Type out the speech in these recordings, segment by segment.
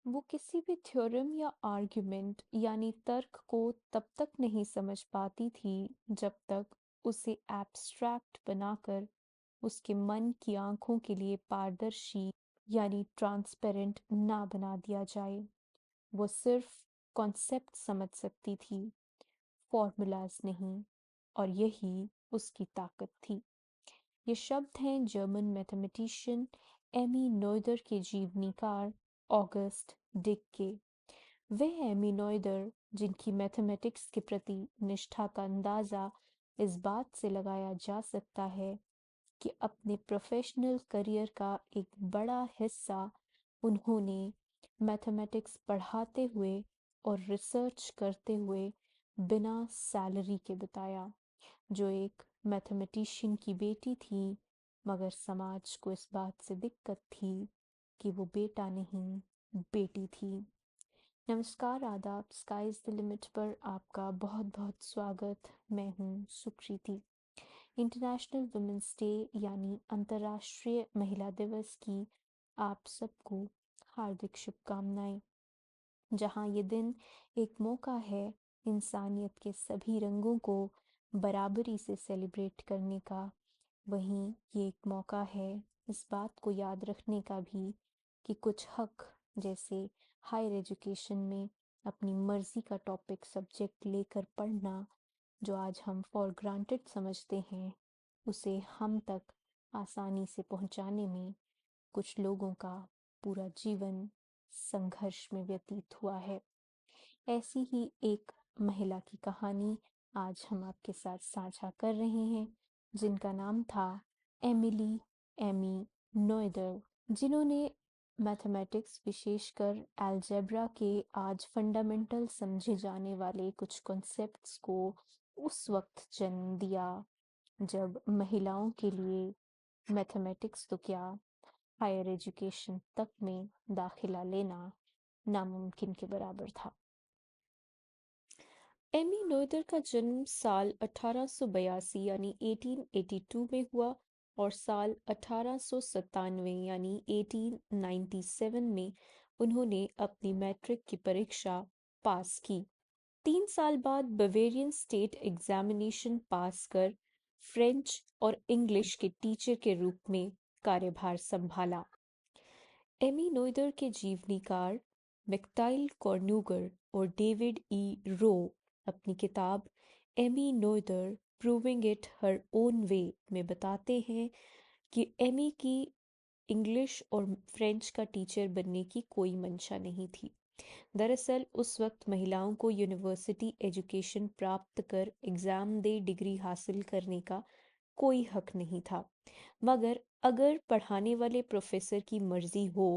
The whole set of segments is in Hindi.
वो किसी भी थ्योरम या आर्गुमेंट यानी तर्क को तब तक नहीं समझ पाती थी जब तक उसे एब्स्ट्रैक्ट बनाकर उसके मन की आंखों के लिए पारदर्शी यानी ट्रांसपेरेंट ना बना दिया जाए। वो सिर्फ कॉन्सेप्ट समझ सकती थी, फॉर्मूलाज नहीं। और यही उसकी ताकत थी। ये शब्द हैं जर्मन मैथमेटिशियन एमी नोएथर के जीवनीकार ऑगस्ट डिक के। वह एमी नोएथर जिनकी मैथमेटिक्स के प्रति निष्ठा का अंदाजा इस बात से लगाया जा सकता है कि अपने प्रोफेशनल करियर का एक बड़ा हिस्सा उन्होंने मैथमेटिक्स पढ़ाते हुए और रिसर्च करते हुए बिना सैलरी के बिताया। जो एक मैथमेटिशियन की बेटी थी, मगर समाज को इस बात से दिक्कत थी कि वो बेटा नहीं, बेटी थी। नमस्कार, आदाब, स्काई इज द लिमिट पर आपका बहुत बहुत स्वागत। मैं हूँ सुकृति। इंटरनेशनल वुमेन्स डे यानी अंतर्राष्ट्रीय महिला दिवस की आप सबको हार्दिक शुभकामनाएं। जहाँ ये दिन एक मौका है इंसानियत के सभी रंगों को बराबरी से सेलिब्रेट करने का, वहीं ये एक मौका है इस बात को याद रखने का भी कि कुछ हक, जैसे हायर एजुकेशन में अपनी मर्जी का टॉपिक सब्जेक्ट लेकर पढ़ना, जो आज हम फॉर ग्रांटेड समझते हैं, उसे हम तक आसानी से पहुंचाने में कुछ लोगों का पूरा जीवन संघर्ष में व्यतीत हुआ है। ऐसी ही एक महिला की कहानी आज हम आपके साथ साझा कर रहे हैं, जिनका नाम था एमिली एमी नोएथर, जिन्होंने मैथमेटिक्स, विशेषकर अलजेब्रा के आज फंडामेंटल समझे जाने वाले कुछ कॉन्सेप्ट्स को उस वक्त जन्म दिया जब महिलाओं के लिए मैथमेटिक्स तो क्या, हायर एजुकेशन तक में दाखिला लेना नामुमकिन के बराबर था। एमी नोएथर का जन्म साल 1882 यानी 1882 में हुआ और साल 1897 यानी 1897 में उन्होंने अपनी मैट्रिक की परीक्षा पास की। 3 साल बाद बवेरियन स्टेट एग्जामिनेशन पास कर फ्रेंच और इंग्लिश के टीचर के रूप में कार्यभार संभाला। एमी नोएथर के जीवनीकार मिखाइल कॉर्नुगर और डेविड ई रो अपनी किताब Emmy Noether proving it her own way में बताते हैं कि एमी की इंग्लिश और फ्रेंच का टीचर बनने की कोई मंशा नहीं थी। दरअसल उस वक्त महिलाओं को यूनिवर्सिटी एजुकेशन प्राप्त कर एग्ज़ाम दे डिग्री हासिल करने का कोई हक नहीं था। मगर अगर पढ़ाने वाले प्रोफेसर की मर्जी हो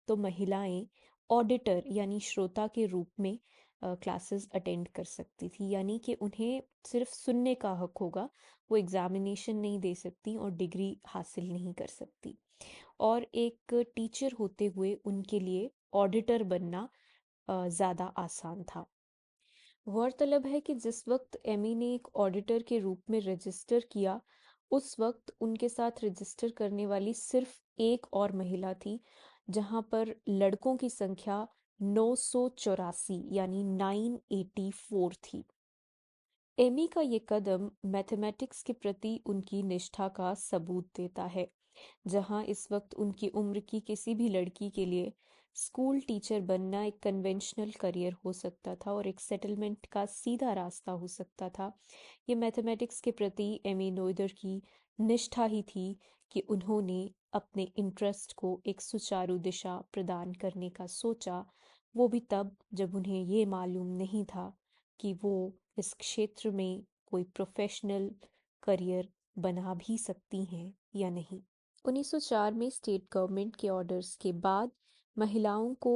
तो महिलाएं ऑडिटर यानी श्रोता के रूप में क्लासेस अटेंड कर सकती थी, यानी कि उन्हें सिर्फ सुनने का हक होगा, वो एग्जामिनेशन नहीं दे सकती और डिग्री हासिल नहीं कर सकती। और एक टीचर होते हुए उनके लिए ऑडिटर बनना ज़्यादा आसान था। गौरतलब है कि जिस वक्त एमी ने एक ऑडिटर के रूप में रजिस्टर किया, उस वक्त उनके साथ रजिस्टर करने वाली सिर्फ एक और महिला थी, जहां पर लड़कों की संख्या 984 यानी 984 थी। एमी का ये कदम मैथमेटिक्स के प्रति उनकी निष्ठा का सबूत देता है। जहां इस वक्त उनकी उम्र की किसी भी लड़की के लिए स्कूल टीचर बनना एक कन्वेंशनल करियर हो सकता था और एक सेटलमेंट का सीधा रास्ता हो सकता था, ये मैथमेटिक्स के प्रति एमी नोएथर की निष्ठा ही थी कि उन्होंने अपने इंटरेस्ट को एक सुचारू दिशा प्रदान करने का सोचा, वो भी तब जब उन्हें ये मालूम नहीं था कि वो इस क्षेत्र में कोई प्रोफेशनल करियर बना भी सकती हैं या नहीं। 1904 में स्टेट गवर्नमेंट के ऑर्डर्स के बाद महिलाओं को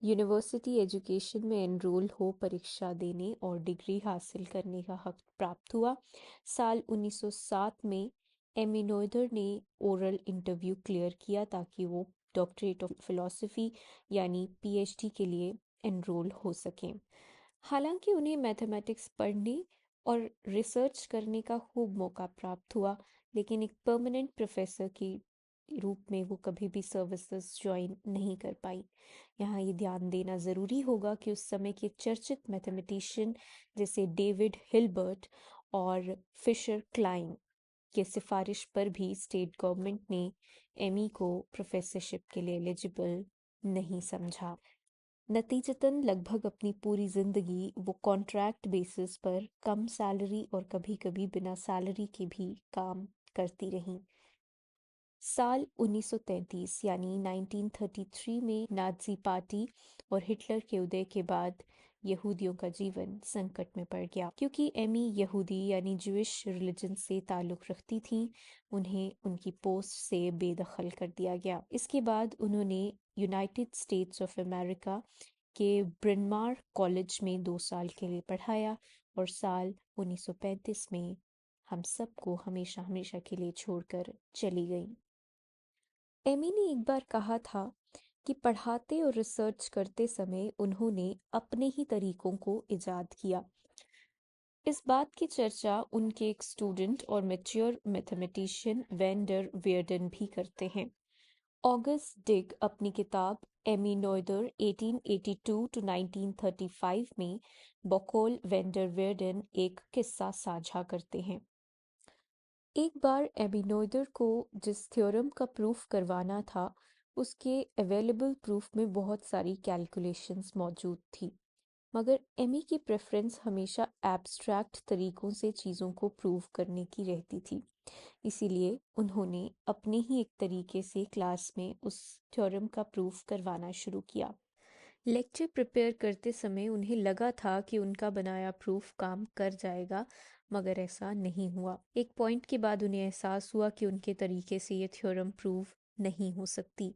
यूनिवर्सिटी एजुकेशन में एनरोल हो परीक्षा देने और डिग्री हासिल करने का हक प्राप्त हुआ। साल 1907 में एमी नोएथर ने ओरल इंटरव्यू क्लियर किया ताकि वो डॉक्टरेट ऑफ फिलॉसफी यानी पीएचडी के लिए एनरोल हो सकें। हालांकि उन्हें मैथमेटिक्स पढ़ने और रिसर्च करने का खूब मौका प्राप्त हुआ, लेकिन एक परमानेंट प्रोफेसर की रूप में वो कभी भी सर्विसेज ज्वाइन नहीं कर पाई। यहाँ ये ध्यान देना ज़रूरी होगा कि उस समय के चर्चित मैथमेटिशियन जैसे डेविड हिल्बर्ट और फिशर क्लाइन के सिफारिश पर भी स्टेट गवर्नमेंट ने एमी को प्रोफेसरशिप के लिए एलिजिबल नहीं समझा। नतीजतन लगभग अपनी पूरी जिंदगी वो कॉन्ट्रैक्ट बेसिस पर कम सैलरी और कभी-कभी बिना सैलरी के भी काम करती रहीं। साल 1933 यानी 1933 में नाज़ी पार्टी और हिटलर के उदय के बाद यहूदियों का जीवन संकट में पड़ गया। क्योंकि एमी यहूदी यानी ज्यूइश रिलीजन से ताल्लुक़ रखती थीं, उन्हें उनकी पोस्ट से बेदखल कर दिया गया। इसके बाद उन्होंने यूनाइटेड स्टेट्स ऑफ अमेरिका के ब्रिन मार कॉलेज में 2 साल के लिए पढ़ाया और साल 1935 में हम सबको हमेशा हमेशा के लिए छोड़कर चली गईं। एमी ने एक बार कहा था कि पढ़ाते और रिसर्च करते समय उन्होंने अपने ही तरीकों को इजाद किया। इस बात की चर्चा उनके एक स्टूडेंट और मैच्योर मैथमेटिशियन वेंडर वियर्डन भी करते हैं। ऑगस्ट डिग अपनी किताब एमी नोएथर 1882 टू 1935 में बकौल वेंडर वियर्डन एक किस्सा साझा करते हैं। एक बार एमी नोएथर को जिस थ्योरम का प्रूफ करवाना था, उसके अवेलेबल प्रूफ में बहुत सारी कैलकुलेशंस मौजूद थी, मगर एमी की प्रेफरेंस हमेशा एब्स्ट्रैक्ट तरीकों से चीज़ों को प्रूव करने की रहती थी। इसीलिए उन्होंने अपने ही एक तरीके से क्लास में उस थ्योरम का प्रूफ करवाना शुरू किया। लेक्चर प्रिपेयर करते समय उन्हें लगा था कि उनका बनाया प्रूफ काम कर जाएगा, मगर ऐसा नहीं हुआ। एक पॉइंट के बाद उन्हें एहसास हुआ कि उनके तरीके से ये थ्योरम प्रूव नहीं हो सकती।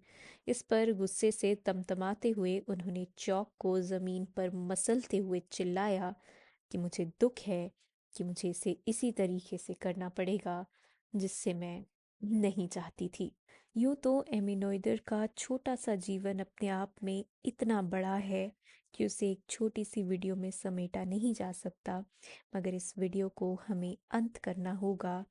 इस पर गुस्से से तमतमाते हुए उन्होंने चॉक को ज़मीन पर मसलते हुए चिल्लाया कि मुझे दुख है कि मुझे इसे इसी तरीके से करना पड़ेगा जिससे मैं नहीं चाहती थी। यूँ तो एमी नोएथर का छोटा सा जीवन अपने आप में इतना बड़ा है कि उसे एक छोटी सी वीडियो में समेटा नहीं जा सकता, मगर इस वीडियो को हमें अंत करना होगा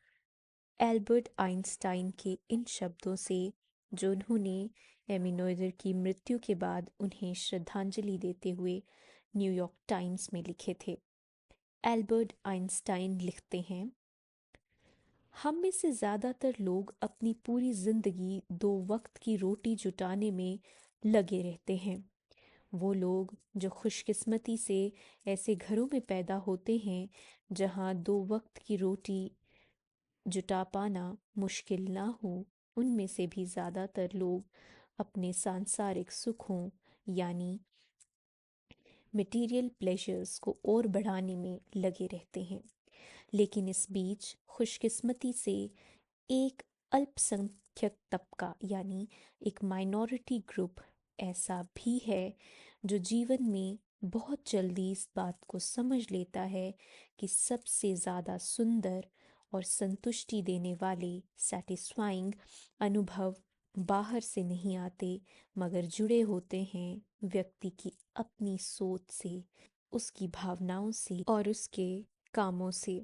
एल्बर्ट आइंस्टाइन के इन शब्दों से, जो उन्होंने एमी नोएथर की मृत्यु के बाद उन्हें श्रद्धांजलि देते हुए न्यूयॉर्क टाइम्स में लिखे थे। एल्बर्ट आइंस्टाइन लिखते हैं, हम में से ज़्यादातर लोग अपनी पूरी ज़िंदगी 2 वक्त की रोटी जुटाने में लगे रहते हैं। वो लोग जो खुशकिस्मती से ऐसे घरों में पैदा होते हैं जहाँ 2 वक्त की रोटी जुटा पाना मुश्किल ना हो, उनमें से भी ज़्यादातर लोग अपने सांसारिक सुखों यानी मटेरियल प्लेजर्स को और बढ़ाने में लगे रहते हैं। लेकिन इस बीच खुशकिस्मती से एक अल्पसंख्यक तबका यानी एक माइनॉरिटी ग्रुप ऐसा भी है जो जीवन में बहुत जल्दी इस बात को समझ लेता है कि सबसे ज़्यादा सुंदर और संतुष्टि देने वाले सैटिस्फाइंग अनुभव बाहर से नहीं आते, मगर जुड़े होते हैं व्यक्ति की अपनी सोच से, उसकी भावनाओं से और उसके कामों से।